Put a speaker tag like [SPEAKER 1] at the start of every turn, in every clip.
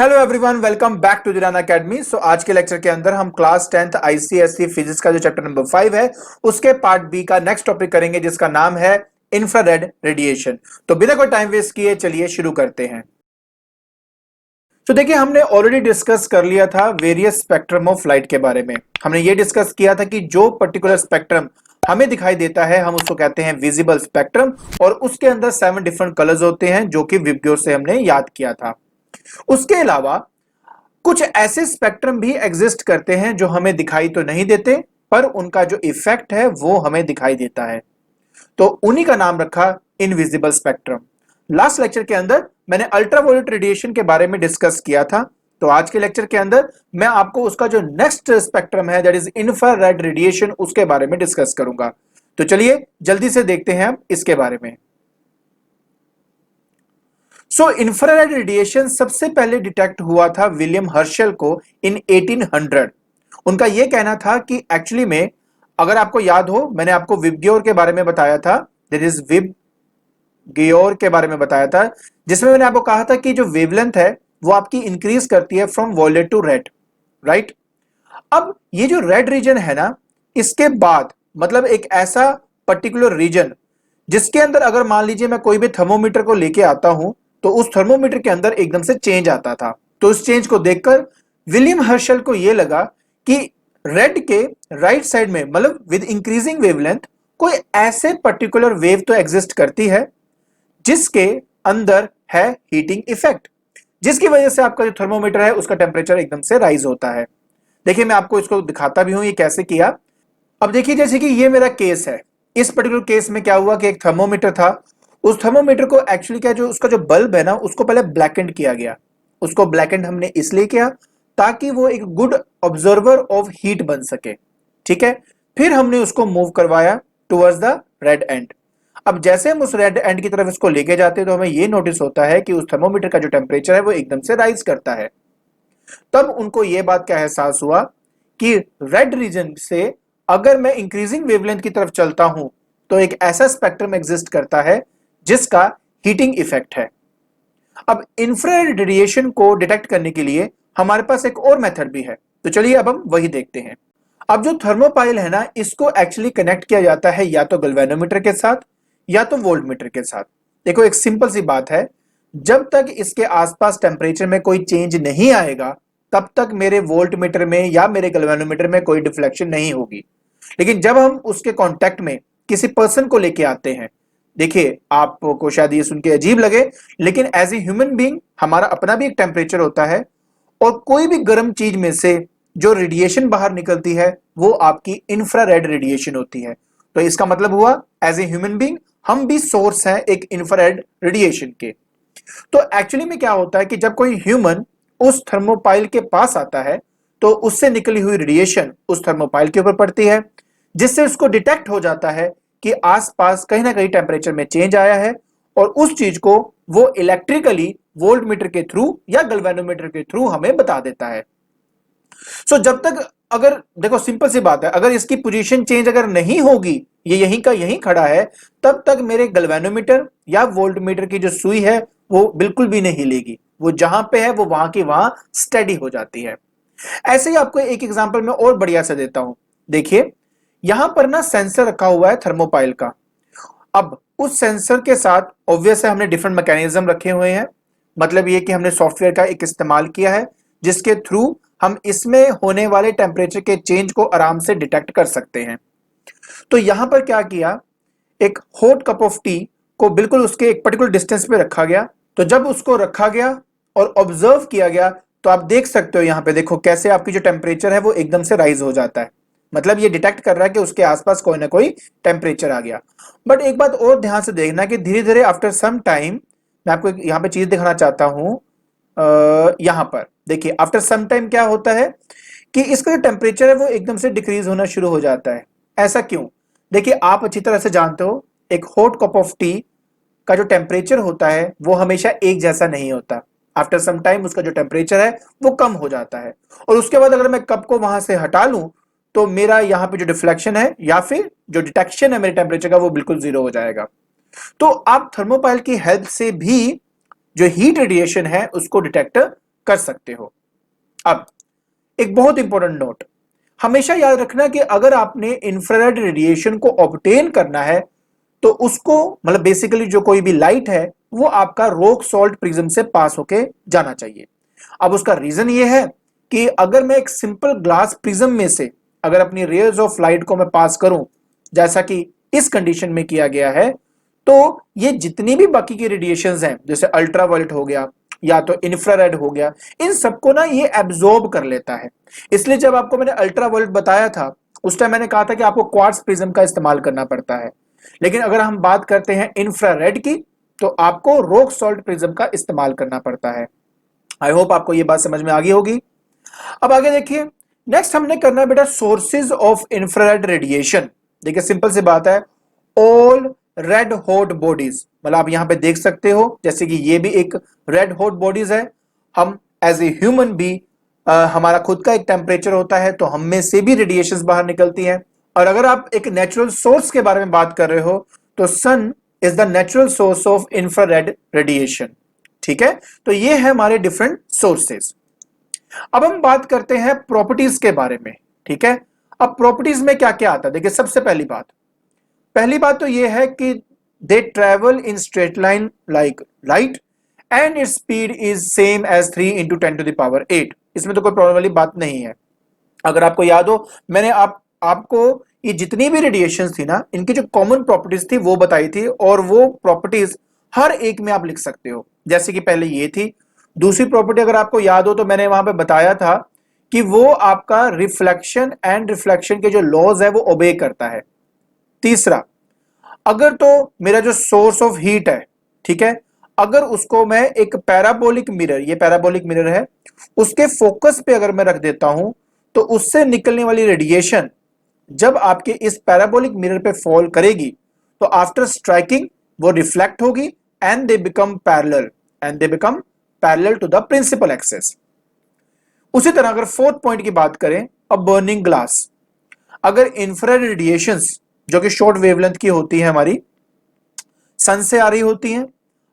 [SPEAKER 1] Hello everyone, welcome back to दिराना academy. So आज के लेक्चर के अंदर हम क्लास 10th आईसीएसई फिजिक्स का जो चैप्टर नंबर 5 है उसके पार्ट बी का नेक्स्ट टॉपिक करेंगे, जिसका नाम है इंफ्रारेड रेडिएशन। तो बिना कोई टाइम वेस्ट किए चलिए शुरू करते हैं। तो देखिए, हमने ऑलरेडी डिस्कस कर लिया था वेरियस स्पेक्ट्रम ऑफ लाइट के बारे में। हमने ये डिस्कस किया था कि जो पर्टिकुलर स्पेक्ट्रम हमें दिखाई देता है हम उसको कहते हैं विजिबल स्पेक्ट्रम, और उसके अंदर 7 डिफरेंट कलर्स होते हैं जो कि विबग्योर से हमने याद किया था। उसके अलावा कुछ ऐसे स्पेक्ट्रम भी एग्जिस्ट करते हैं जो हमें दिखाई तो नहीं देते, पर उनका जो इफेक्ट है वो हमें दिखाई देता है। तो उन्हीं का नाम रखा इनविजिबल स्पेक्ट्रम। लास्ट लेक्चर के अंदर मैंने अल्ट्रावायलेट रेडिएशन के बारे में डिस्कस किया था। तो आज के लेक्चर के अंदर मैं आपको उसका जो नेक्स्ट स्पेक्ट्रम है, दैट इज इंफ्रारेड रेडिएशन, उसके बारे में डिस्कस करूंगा। तो चलिए जल्दी से देखते हैं हम इसके बारे में। इंफ्रारेड रेडिएशन सबसे पहले डिटेक्ट हुआ था विलियम हर्शल को इन 1800। उनका यह कहना था कि एक्चुअली में, अगर आपको याद हो, मैंने आपको विबग्योर के बारे में बताया था, दैट इज विबग्योर के बारे में बताया था, जिसमें मैंने आपको कहा था कि जो वेवलेंथ है वो आपकी इंक्रीज करती है from violet to red, right. अब ये जो रेड रीजन है ना, इसके बाद मतलब एक ऐसा पर्टिकुलर रीजन जिसके अंदर अगर मान लीजिए मैं कोई भी थर्मोमीटर को लेके आता हूं तो उस थर्मोमीटर के अंदर एकदम से चेंज आता था। तो उस चेंज को देखकर विलियम हर्शल को यह लगा कि रेड के राइट साइड में, मतलब विद इंक्रीजिंग वेवलेंथ, कोई ऐसे पर्टिकुलर वेव तो एग्जिस्ट करती है जिसके अंदर है हीटिंग इफेक्ट, जिसकी वजह से आपका जो थर्मोमीटर है उसका टेम्परेचर एकदम से राइज होता है। देखिए, मैं आपको इसको दिखाता भी हूं ये कैसे किया। अब देखिए, जैसे कि ये मेरा केस है। इस पर्टिकुलर केस में क्या हुआ कि एक थर्मोमीटर था। उस थर्मोमीटर को एक्चुअली क्या, जो उसका जो बल्ब है ना, उसको पहले ब्लैकेंड किया गया। उसको ब्लैकेंड हमने इसलिए किया ताकि वो एक गुड ऑब्जर्वर ऑफ हीट बन सके, ठीक है। फिर हमने उसको मूव करवाया टुवर्ड्स द रेड एंड। अब जैसे हम उस रेड एंड की तरफ इसको लेके जाते हैं तो हमें ये नोटिस होता है कि उस थर्मोमीटर का जो टेम्परेचर है वो एकदम से राइज करता है। तब उनको यह बात का एहसास हुआ कि रेड रीजन से अगर मैं इंक्रीजिंग वेवलेंथ की तरफ चलता हूं तो एक ऐसा स्पेक्ट्रम एग्जिस्ट करता है जिसका हीटिंग इफेक्ट है। अब इंफ्रारेड रेडिएशन को डिटेक्ट करने के लिए हमारे पास एक और मेथड भी है। तो चलिए अब हम वही देखते हैं। अब जो थर्मोपाइल है ना, इसको एक्चुअली कनेक्ट किया जाता है या तो गैल्वेनोमीटर के साथ या तो वोल्टमीटर के साथ। देखो, एक सिंपल सी बात है, जब तक इसके आसपास टेम्परेचर में कोई चेंज नहीं आएगा तब तक मेरे वोल्टमीटर में या मेरे गैल्वेनोमीटर में कोई डिफ्लेक्शन नहीं होगी। लेकिन जब हम उसके कांटेक्ट में किसी पर्सन को लेके आते हैं, देखिए आपको शायद ये सुन के अजीब लगे, लेकिन एज ए ह्यूमन बीइंग हमारा अपना भी एक टेम्परेचर होता है, और कोई भी गर्म चीज में से जो रेडिएशन बाहर निकलती है वो आपकी इंफ्रारेड रेडिएशन होती है। तो इसका मतलब हुआ एज ए ह्यूमन बीइंग हम भी सोर्स हैं एक इंफ्रारेड रेडिएशन के। तो एक्चुअली में क्या होता है कि जब कोई ह्यूमन उस थर्मोपाइल के पास आता है तो उससे निकली हुई रेडिएशन उस थर्मोपाइल के ऊपर पड़ती है, जिससे उसको डिटेक्ट हो जाता है कि आसपास कहीं ना कहीं टेम्परेचर में चेंज आया है, और उस चीज को वो इलेक्ट्रिकली वोल्टमीटर के थ्रू या गैल्वेनोमीटर के थ्रू हमें बता देता है। जब तक, अगर देखो सिंपल सी बात है, अगर इसकी पोजीशन चेंज अगर नहीं होगी, ये यहीं का यहीं खड़ा है, तब तक मेरे गैल्वेनोमीटर या वोल्टमीटर की जो सुई है वो बिल्कुल भी नहीं हिलेगी। वो जहां पे है वो वहां की वहां स्टेडी हो जाती है। ऐसे ही आपको एक एग्जांपल मैं और बढ़िया से देता हूं। देखिए, यहां पर ना सेंसर रखा हुआ है थर्मोपाइल का। अब उस सेंसर के साथ ऑब्वियस है हमने डिफरेंट मैकेनिज्म रखे हुए हैं। मतलब ये कि हमने सॉफ्टवेयर का एक इस्तेमाल किया है जिसके थ्रू हम इसमें होने वाले टेम्परेचर के चेंज को आराम से डिटेक्ट कर सकते हैं। तो यहां पर क्या किया, एक हॉट कप ऑफ टी को बिल्कुल उसके एक पर्टिकुलर डिस्टेंस पे रखा गया। तो जब उसको रखा गया और ऑब्जर्व किया गया तो आप देख सकते हो, यहां पे देखो कैसे आपकी जो टेम्परेचर है वो एकदम से राइज हो जाता है। मतलब ये डिटेक्ट कर रहा है कि उसके आसपास कोई ना कोई टेम्परेचर आ गया। बट एक बात और ध्यान से देखना कि धीरे धीरे आफ्टर सम टाइम, मैं आपको यहाँ पे चीज दिखाना चाहता हूं। यहां पर देखिए, आफ्टर सम टाइम क्या होता है कि इसका जो टेम्परेचर है वो एकदम से डिक्रीज होना शुरू हो जाता है। ऐसा क्यों? देखिए, आप अच्छी तरह से जानते हो एक हॉट कप ऑफ टी का जो टेम्परेचर होता है वो हमेशा एक जैसा नहीं होता। आफ्टर सम टाइम उसका जो टेम्परेचर है वो कम हो जाता है, और उसके बाद अगर मैं कप को वहां से हटा लूं तो मेरा यहाँ पे जो डिफ्लेक्शन है या फिर जो डिटेक्शन है मेरे टेम्परेचर का वो बिल्कुल जीरो हो जाएगा। तो आप थर्मोपाइल की हेल्प से भी जो हीट रेडिएशन है उसको डिटेक्ट कर सकते हो। अब एक बहुत इंपॉर्टेंट नोट, हमेशा याद रखना कि अगर आपने इंफ्रारेड रेडिएशन को ऑब्टेन करना है तो उसको मतलब बेसिकली जो कोई भी लाइट है वो आपका रॉक सॉल्ट प्रिज्म से पास होके जाना चाहिए। अब उसका रीजन ये है कि अगर मैं एक सिंपल ग्लास प्रिज्म में से अगर अपनी रेयर्स ऑफ लाइट को मैं पास करूं जैसा कि इस कंडीशन में किया गया है, तो ये जितनी भी बाकी की रेडिएशंस हैं जैसे अल्ट्रावायलेट हो गया या तो इंफ्रारेड हो गया, इन सबको ना ये एब्जॉर्ब कर लेता है। इसलिए जब आपको मैंने अल्ट्रावायलेट बताया था उस टाइम मैंने कहा था कि आपको क्वार्ट्ज प्रिज्म का इस्तेमाल करना पड़ता है, लेकिन अगर हम बात करते हैं इंफ्रारेड की तो आपको रॉक सॉल्ट प्रिज्म का इस्तेमाल करना पड़ता है। आई होप आपको ये बात समझ में आ गई होगी। अब आगे देखिए, नेक्स्ट हमने करना है बेटा सोर्सेज ऑफ इंफ्रारेड रेडिएशन। देखिए सिंपल सी बात है, ऑल रेड हॉट बॉडीज, मतलब आप यहां पे देख सकते हो जैसे कि ये भी एक रेड हॉट बॉडीज है। हम एज ए ह्यूमन भी हमारा खुद का एक टेम्परेचर होता है तो हम में से भी रेडिएशंस बाहर निकलती हैं। और अगर आप एक नेचुरल सोर्स के बारे में बात कर रहे हो तो sun is the natural source of infrared radiation. ठीक है, तो ये है हमारे डिफरेंट सोर्सेज। अब हम बात करते हैं प्रॉपर्टीज के बारे में। ठीक है, अब प्रॉपर्टीज में क्या क्या आता है, देखिए सबसे पहली बात तो यह है कि they travel in straight line like light and its speed is same as 3 into 10 to the power 8। इसमें तो कोई प्रॉब्लम वाली बात नहीं है। अगर आपको याद हो मैंने आपको ये जितनी भी रेडिएशन थी ना इनकी जो कॉमन प्रॉपर्टीज थी वो बताई थी, और वो प्रॉपर्टीज हर एक में आप लिख सकते हो। जैसे कि पहले ये थी, दूसरी प्रॉपर्टी अगर आपको याद हो तो मैंने वहां पे बताया था कि वो आपका रिफ्लेक्शन एंड रिफ्लेक्शन के जो लॉज है वो ओबे करता है। तीसरा, अगर तो मेरा जो सोर्स ऑफ हीट है, ठीक है, अगर उसको मैं एक पैराबोलिक मिरर, ये पैराबोलिक मिरर है, उसके फोकस पे अगर मैं रख देता हूं तो उससे निकलने वाली रेडिएशन जब आपके इस पैराबोलिक मिरर पे फॉल करेगी तो आफ्टर स्ट्राइकिंग वो रिफ्लेक्ट होगी and they become parallel to the principal axis. उसी तरह अगर फोर्थ पॉइंट की बात करें, अब बर्निंग ग्लास, अगर इंफ्रारेड रेडिएशंस जो कि शॉर्ट वेवलेंथ की होती है हमारी सन से आ रही होती हैं,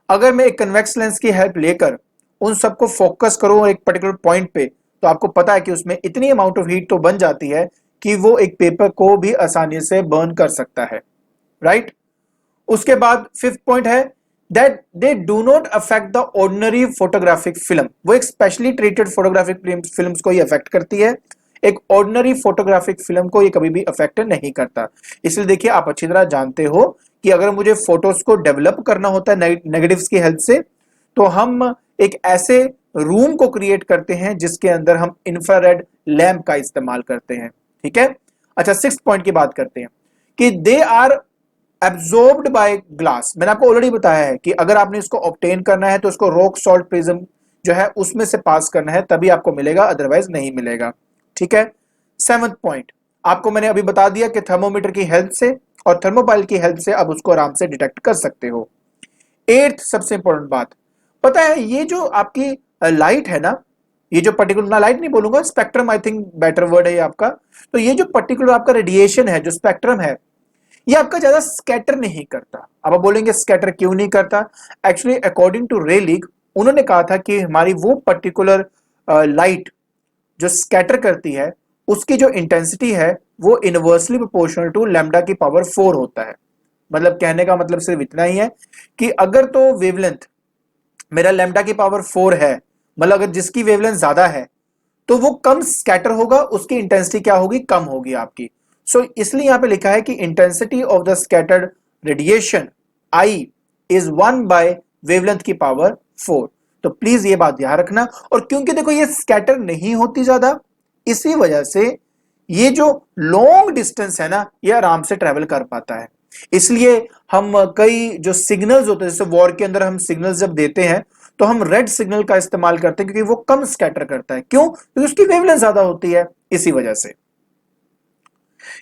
[SPEAKER 1] अगर मैं एक कन्वेक्स लेंस की हेल्प लेकर उन सबको फोकस करूं एक पर्टिकुलर पॉइंट पे तो आपको पता है कि उसमें इतनी अमाउंट ऑफ हीट तो बन जाती है कि वो एक पेपर को भी आसानी से बर्न कर सकता है, राइट। उसके बाद फिफ्थ पॉइंट है that they do not affect the ordinary photographic film. वो एक स्पेशली ट्रीटेड फोटोग्राफिक फिल्म्स को ही अफेक्ट करती है, एक ऑर्डिनरी फोटोग्राफिक फिल्म को ये कभी भी अफेक्ट नहीं करता। इसलिए देखिए आप अच्छी तरह जानते हो कि अगर मुझे फोटोज को डेवलप करना होता है नेगेटिव्स की हेल्प से तो हम एक ऐसे रूम को क्रिएट करते हैं जिसके अंदर हम इंफ्रारेड लैंप का इस्तेमाल करते हैं। ठीक है, अच्छा सिक्स्थ पॉइंट की बात करते हैं कि they are absorbed by glass. मैंने आपको ऑलरेडी बताया है कि अगर आपने इसको ऑब्टेन करना है तो उसको रॉक सॉल्ट प्रिज्म जो है उसमें से पास करना है तभी आपको मिलेगा, अदरवाइज नहीं मिलेगा। ठीक है, सेवंथ पॉइंट आपको मैंने अभी बता दिया कि थर्मोमीटर की हेल्प से और थर्मोपाइल की हेल्प से आप उसको आराम से डिटेक्ट कर सकते हो। एट्थ सबसे इंपॉर्टेंट बात, पता है ये जो आपकी लाइट है ना, ये जो पर्टिकुलर, ना लाइट नहीं बोलूंगा, spectrum I think better word है ये आपका। तो ये जो पर्टिकुलर आपका रेडिएशन है, जो स्पेक्ट्रम है, ये आपका ज्यादा स्कैटर नहीं करता। अब आप बोलेंगे स्कैटर क्यों नहीं करता? एक्चुअली अकॉर्डिंग टू रे लीग उन्होंने कहा था कि हमारी वो पर्टिकुलर लाइट जो स्कैटर करती है उसकी जो इंटेंसिटी है वो इनवर्सली प्रोपोर्शनल टू लैम्डा की पावर 4 होता है। मतलब कहने का मतलब सिर्फ इतना ही है कि अगर तो वेवलेंथ मेरा लैम्डा की पावर 4 है, मतलब अगर जिसकी वेवलेंथ ज्यादा है तो वो कम स्कैटर होगा, उसकी इंटेंसिटी क्या होगी, कम होगी आपकी। सो इसलिए यहां पे लिखा है कि intensity of the scattered radiation I is 1 by wavelength की पावर 4। तो प्लीज ये बात ध्यान रखना। और क्योंकि देखो ये स्कैटर नहीं होती ज्यादा, इसी वजह से ये जो लॉन्ग डिस्टेंस है ना ये आराम से ट्रेवल कर पाता है। इसलिए हम कई जो सिग्नल्स होते हैं, जैसे वॉर के अंदर हम सिग्नल्स जब देते हैं तो हम रेड सिग्नल का इस्तेमाल करते हैं क्योंकि वो कम स्कैटर करता है। क्यों? क्योंकि उसकी वेवलेंथ ज्यादा होती है, इसी वजह से।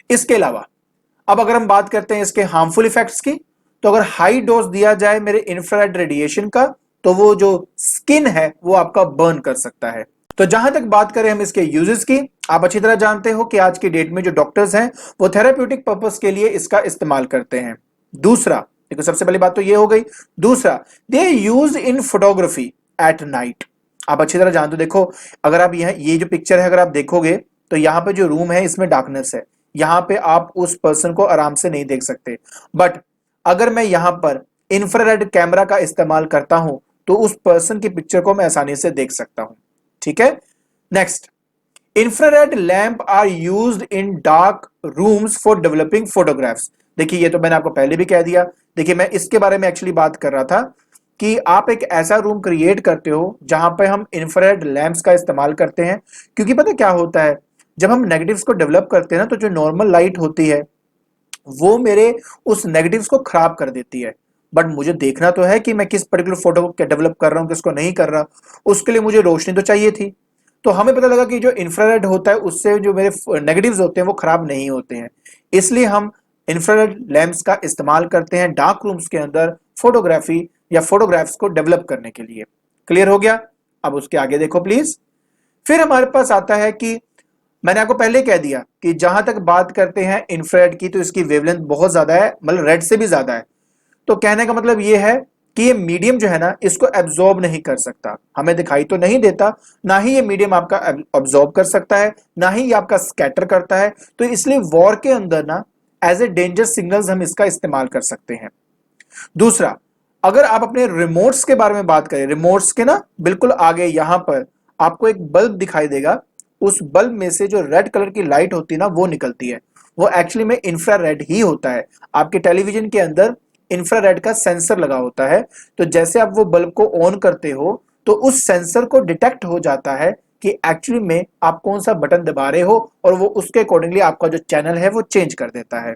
[SPEAKER 1] इसके अलावा अब अगर हम बात करते हैं इसके हार्मफुल इफेक्ट्स की, तो अगर हाई डोज दिया जाए मेरे इंफ्रारेड रेडिएशन का तो वो जो स्किन है वो आपका बर्न कर सकता है। तो जहां तक बात करें हम इसके यूजेस की, आप अच्छी तरह जानते हो कि आज की डेट में जो डॉक्टर्स हैं वो थेराप्यूटिक पर्पस के लिए इसका इस्तेमाल करते हैं। दूसरा, देखो सबसे पहली बात तो ये हो गई। दूसरा, they use in photography at night. आप अच्छी तरह जानते हो। देखो, अगर आप ये जो पिक्चर है अगर आप देखोगे तो यहाँ पे जो रूम है इसमें डार्कनेस है, यहाँ पे आप उस पर्सन को आराम से नहीं देख सकते। बट अगर मैं यहाँ पर इंफ्रारेड कैमरा का इस्तेमाल करता हूं तो उस पर्सन की पिक्चर को मैं आसानी से देख सकता हूं। ठीक है, next, infrared lamp are used in dark rooms for developing photographs. देखिए, ये तो मैंने आपको पहले भी कह दिया। देखिए, मैं इसके बारे में एक्चुअली बात कर रहा था कि आप एक ऐसा रूम क्रिएट करते हो जहां पे हम इंफ्रारेड लैंप्स का इस्तेमाल करते हैं, क्योंकि पता क्या होता है, जब हम नेगेटिव्स को डेवलप करते हैं ना तो जो नॉर्मल लाइट होती है वो मेरे उस नेगेटिव्स को खराब कर देती है। बट मुझे देखना तो है कि मैं किस पर्टिकुलर फोटो को डेवलप कर रहा हूं, किसको नहीं कर रहा, उसके लिए मुझे रोशनी तो चाहिए थी। तो हमें पता लगा कि जो इंफ्रारेड होता है उससे जो मेरे नेगेटिव्स होते हैं वो खराब नहीं होते हैं, इसलिए हम इंफ्रारेड लैंप्स का इस्तेमाल करते हैं डार्क रूम्स के अंदर फोटोग्राफी या फोटोग्राफ्स को डेवलप करने के लिए। क्लियर हो गया? अब उसके आगे देखो प्लीज। फिर हमारे पास आता है कि मैंने आपको पहले कह दिया कि जहां तक बात करते हैं इंफ्रारेड की तो इसकी वेवलेंथ बहुत ज्यादा है, मतलब रेड से भी ज्यादा है। तो कहने का मतलब ये है कि ये मीडियम जो है ना इसको एब्जॉर्ब नहीं कर सकता, हमें दिखाई तो नहीं देता, ना ही ये मीडियम आपका एब्जॉर्ब कर सकता है, ना ही ये आपका स्कैटर करता है। तो इसलिए वॉर के अंदर ना एज ए डेंजर सिग्नल्स हम इसका इस्तेमाल कर सकते हैं। दूसरा, अगर आप अपने रिमोट्स के बारे में बात करें, रिमोट्स के ना बिल्कुल आगे यहां पर आपको एक बल्ब दिखाई देगा, उस बल्ब में से जो रेड कलर की लाइट होती है ना वो निकलती है, वो एक्चुअली में इंफ्रारेड ही होता है। आपके टेलीविजन के अंदर इंफ्रारेड का सेंसर लगा होता है, तो जैसे आप वो बल्ब को ऑन करते हो तो उस सेंसर को डिटेक्ट हो जाता है कि एक्चुअली में आप कौन सा बटन दबा रहे हो, और वो उसके अकॉर्डिंगली आपका जो चैनल है वो चेंज कर देता है।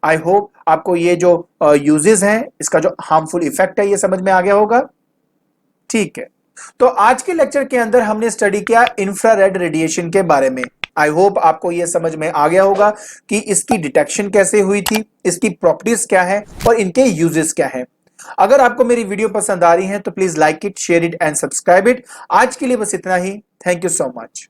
[SPEAKER 1] आई होप आपको ये जो यूजेस हैं, इसका जो हार्मफुल इफेक्ट है ये समझ में आ गया होगा। ठीक है, तो आज के लेक्चर के अंदर हमने स्टडी किया इंफ्रारेड रेडिएशन के बारे में। आई होप आपको यह समझ में आ गया होगा कि इसकी डिटेक्शन कैसे हुई थी, इसकी प्रॉपर्टीज क्या है और इनके यूजेस क्या है। अगर आपको मेरी वीडियो पसंद आ रही है तो please like it, share it and subscribe it. आज के लिए बस इतना ही। Thank you so much.